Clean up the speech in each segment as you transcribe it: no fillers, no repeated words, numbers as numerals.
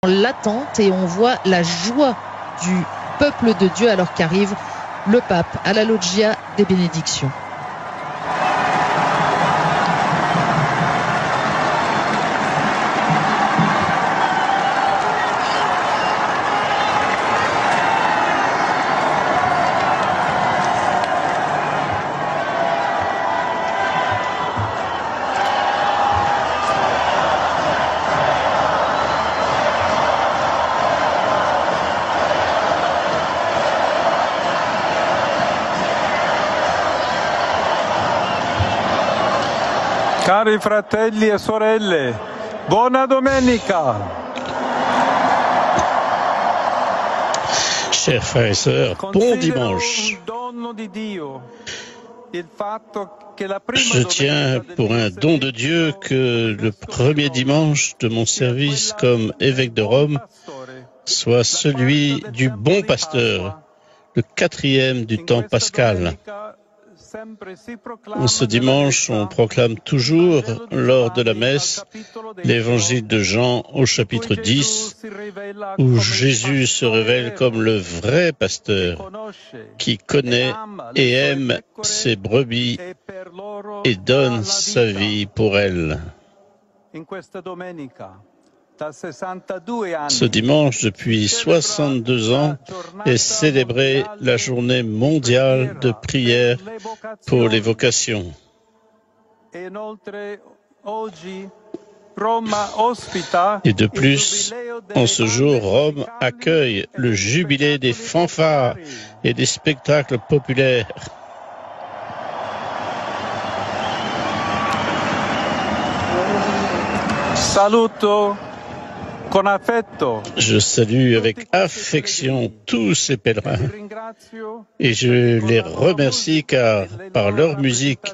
l'attente et on voit la joie du peuple de Dieu alors qu'arrive le pape à la loggia des bénédictions. Cari fratelli e sorelle, buona domenica! Chers frères et sœurs, bon dimanche. Je tiens pour un don de Dieu que le premier dimanche de mon service comme évêque de Rome soit celui du bon pasteur, le 4e du temps pascal. Ce dimanche, on proclame toujours, lors de la messe, l'évangile de Jean au chapitre 10, où Jésus se révèle comme le vrai pasteur, qui connaît et aime ses brebis et donne sa vie pour elles. Ce dimanche, depuis 62 ans, est célébrée la journée mondiale de prière pour les vocations. Et de plus, en ce jour, Rome accueille le jubilé des fanfares et des spectacles populaires. Saluto con affetto. Je salue avec affection tous ces pèlerins et je les remercie car par leur musique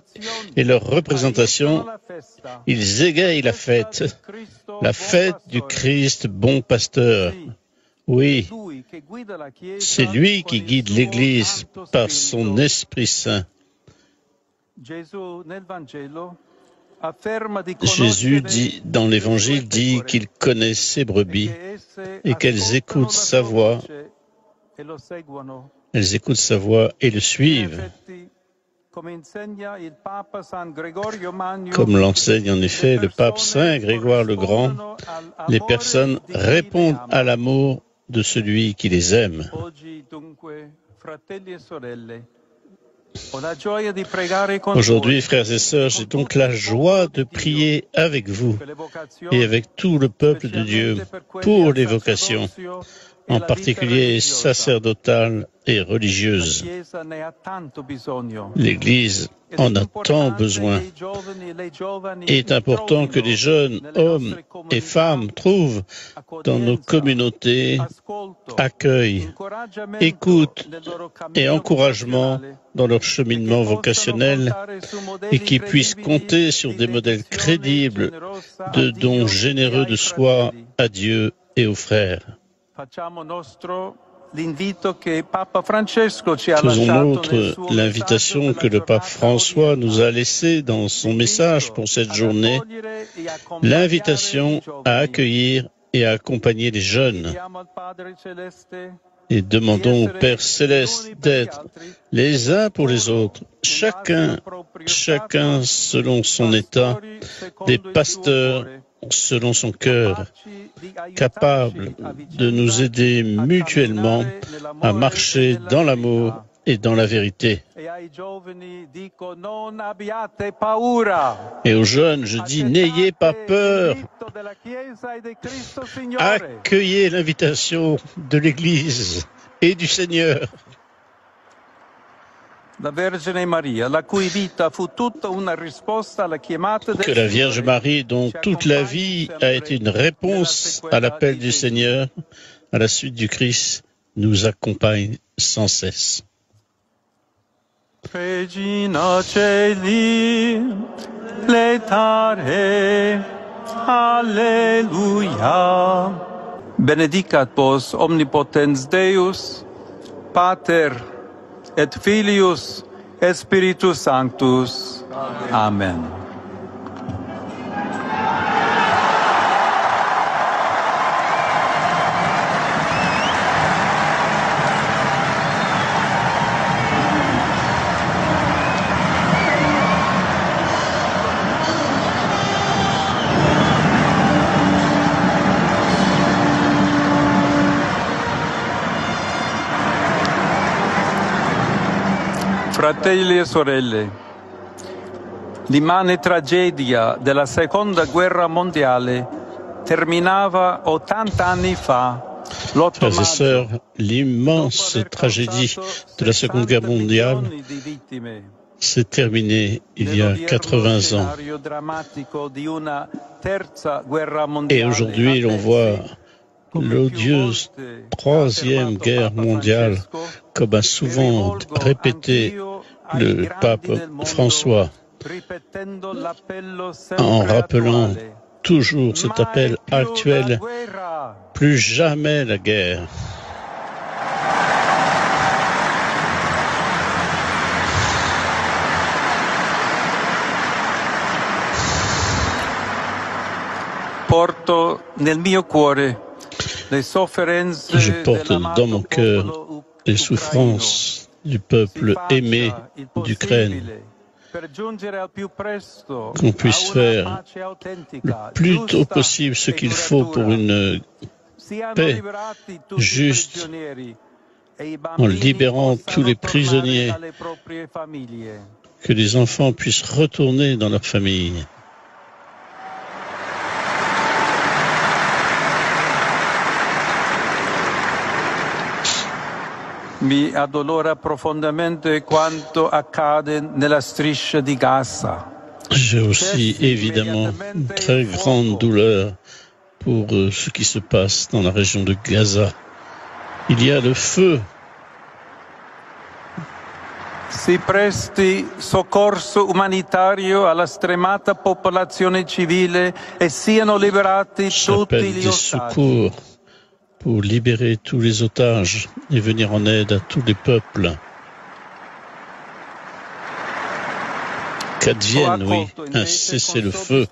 et leur représentation, ils égayent la fête du Christ bon pasteur. Oui, c'est lui qui guide l'Église par son Esprit Saint. Jésus dit dans l'Évangile qu'il connaît ses brebis et qu'elles écoutent sa voix. Elles écoutent sa voix et le suivent. Comme l'enseigne en effet le pape Saint Grégoire le Grand, les personnes répondent à l'amour de celui qui les aime. Aujourd'hui, frères et sœurs, j'ai donc la joie de prier avec vous et avec tout le peuple de Dieu pour les vocations, en particulier sacerdotales et religieuses. L'Église en a tant besoin. Il est important que les jeunes, hommes et femmes, trouvent dans nos communautés accueil, écoute et encouragement dans leur cheminement vocationnel et qui puissent compter sur des modèles crédibles de dons généreux de soi à Dieu et aux frères. Faisons nôtre l'invitation que le pape François nous a laissée dans son message pour cette journée, l'invitation à accueillir et à accompagner les jeunes. Et demandons au Père Céleste d'être les uns pour les autres, chacun selon son état, des pasteurs selon son cœur, capables de nous aider mutuellement à marcher dans l'amour et dans la vérité. Et aux jeunes, je dis, n'ayez pas peur. Accueillez l'invitation de l'Église et du Seigneur. Que la Vierge Marie, dont toute la vie a été une réponse à l'appel du Seigneur, à la suite du Christ, nous accompagne sans cesse. Regina Celi, letare, Alleluia. Benedicat vos omnipotens Deus, Pater et Filius et Spiritus Sanctus. Amen. Fratelli e sorelle, l'immane tragedia della Seconda Guerra mondiale terminava 80 anni fa. Frères et sœurs, l'immense tragédie de la Seconde Guerre mondiale s'est terminée il y a 80 ans. Et aujourd'hui, l'on voit l'odieuse Troisième Guerre mondiale, comme a souvent répété le pape François, en rappelant toujours cet appel actuel, plus jamais la guerre. Je porte dans mon cœur les souffrances du peuple aimé d'Ukraine. Qu'on puisse faire le plus tôt possible ce qu'il faut pour une paix juste, en libérant tous les prisonniers, que les enfants puissent retourner dans leur famille. Mi addolora profondamente quanto accade nella striscia di Gaza. J'ai aussi évidemment une très grande douleur pour ce qui se passe dans la région de Gaza. Il y a le feu. Si presti soccorso umanitario alla stremata popolazione civile e siano liberati tutti gli ostaggi. Pour libérer tous les otages et venir en aide à tous les peuples. Qu'advienne, oui, un cessez-le-feu.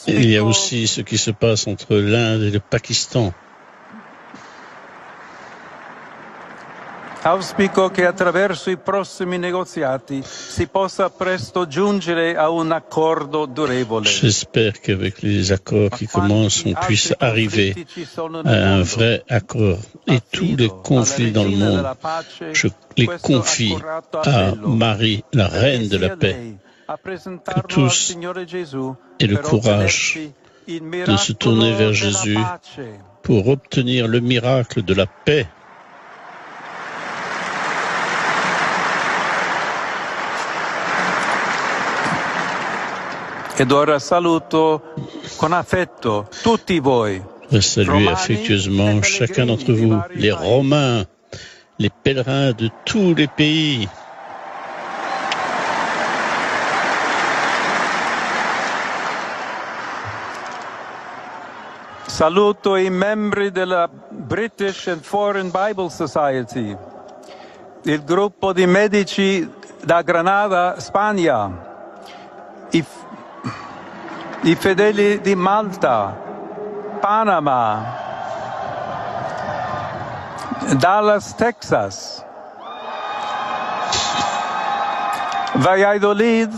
Il y a aussi ce qui se passe entre l'Inde et le Pakistan. Auspico che attraverso i prossimi negoziati si possa presto giungere a un accordo durevole. J'espère qu'avec les accords qui commencent, on puisse arriver à un vrai accord. Et tous les conflits dans le monde, je les confie à Marie, la reine de la paix. Que tous aient le courage de se tourner vers Jésus pour obtenir le miracle de la paix. Ed ora saluto con affetto tutti voi. Je salue affectueusement chacun d'entre vous, les Romains, les pèlerins de tous les pays. Saluto i membri della British and Foreign Bible Society, il gruppo di medici da Granada, Spagna, i fedeli di Malta, Panama, Dallas, Texas, Valladolid,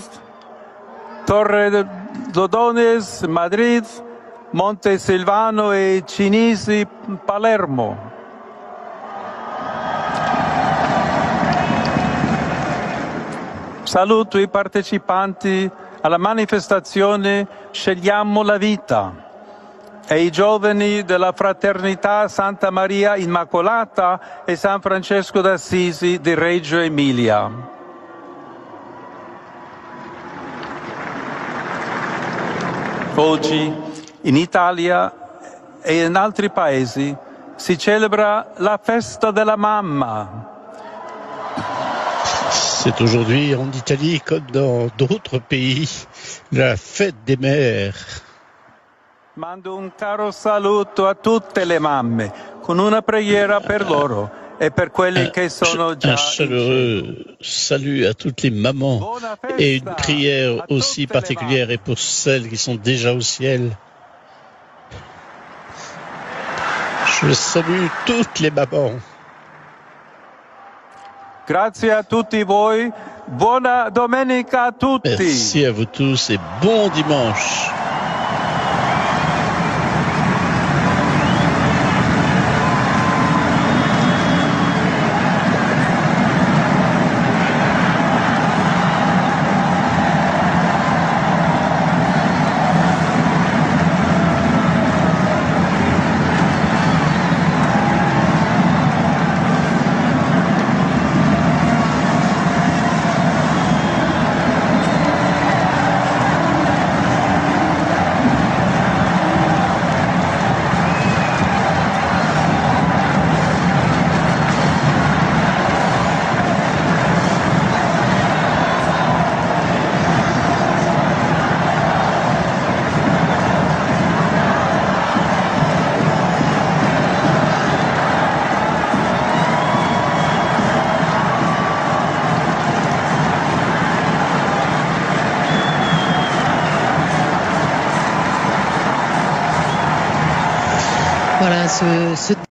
Torredones, Madrid, Montesilvano e Cinisi, Palermo. Saluto i partecipanti alla manifestazione Scegliamo la vita e i giovani della Fraternità Santa Maria Immacolata e San Francesco d'Assisi di Reggio Emilia. Oggi in Italia e in altri paesi si celebra la festa della mamma. C'est aujourd'hui en Italie comme dans d'autres pays la fête des mères. Mando un caro saluto a tutte le mamme con una preghiera per loro e per quelli che sono già. Un chaleureux salut à toutes les mamans et une prière aussi particulière et pour celles qui sont déjà au ciel. Je salue toutes les mamans. Grazie a tutti voi, buona domenica a tutti. Merci à vous tous et bon dimanche. Voilà, ce